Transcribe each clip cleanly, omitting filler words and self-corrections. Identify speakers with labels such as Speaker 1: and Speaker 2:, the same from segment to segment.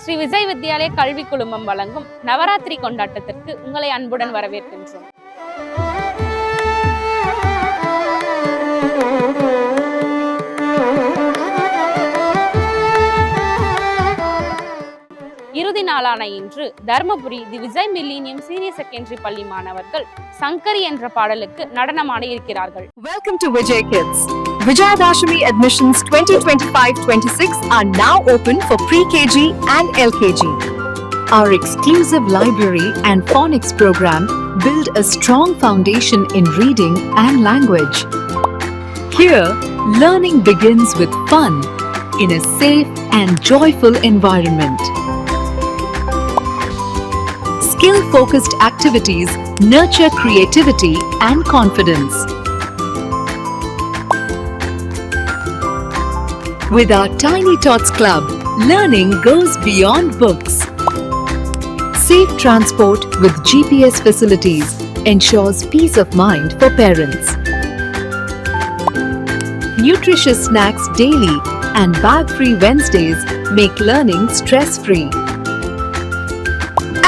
Speaker 1: ஸ்ரீ விஜய் வித்யாலய கல்வி குழுமம் வழங்கும் நவராத்திரி கொண்டாட்டத்திற்கு உங்களை அன்புடன் வரவேற்கின்றோம். இறுதி நாளான இன்று தர்மபுரி தி விஜய் மில்லினியம் சீனியர் செகண்டரி பள்ளி மாணவர்கள் சங்கரி என்ற பாடலுக்கு நடனமாட இருக்கிறார்கள்.
Speaker 2: Welcome to Vijay Kids. Vijayadashami admissions 2025-26 are now open for pre-KG and LKG. Our exclusive library and phonics program build a strong foundation in reading and language. Here, learning begins with fun in a safe and joyful environment. Skill-focused activities nurture creativity and confidence. With our Tiny Tots Club, learning goes beyond books. Safe transport with GPS facilities ensures peace of mind for parents. Nutritious snacks daily and bag-free Wednesdays make learning stress-free.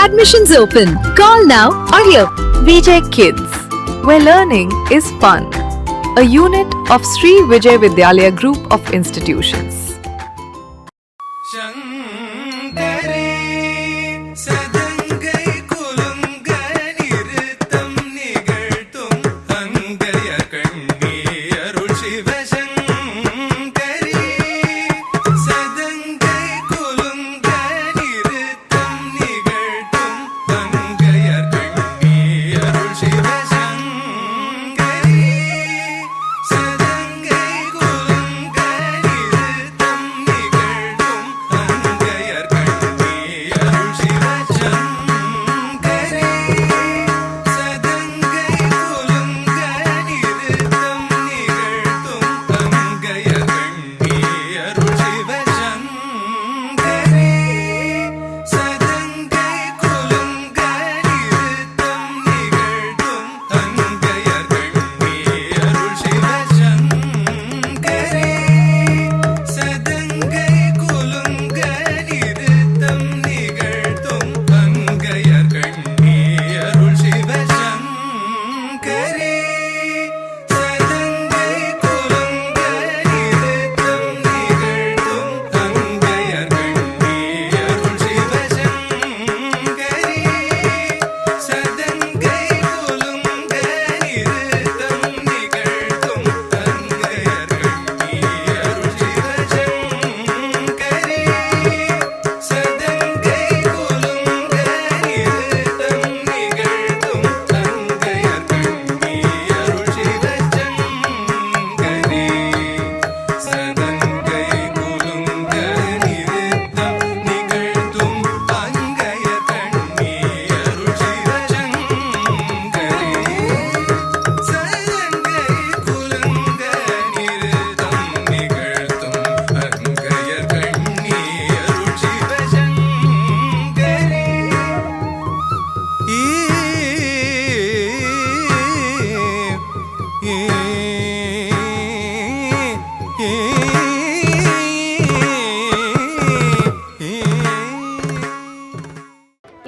Speaker 2: Admissions open. Call now or here. Vijay Kids, where learning is fun. A unit of Sri Vijay Vidyalaya Group of Institutions.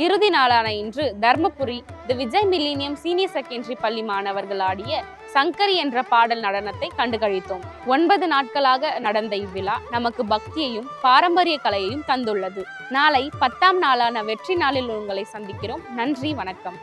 Speaker 1: இறுதி நாளான இன்று தர்மபுரி தி Vijay millennium senior secondary பள்ளி மாணவர்கள் ஆடிய சங்கரி என்ற பாடல் நடனத்தை கண்டுகளித்தோம். 9 நாட்களாக நடந்த இவ்விழா நமக்கு பக்தியையும் பாரம்பரிய கலையையும் தந்துள்ளது. நாளை 10ஆம் நாளான வெற்றி நாளில் உங்களை சந்திக்கிறோம். நன்றி, வணக்கம்.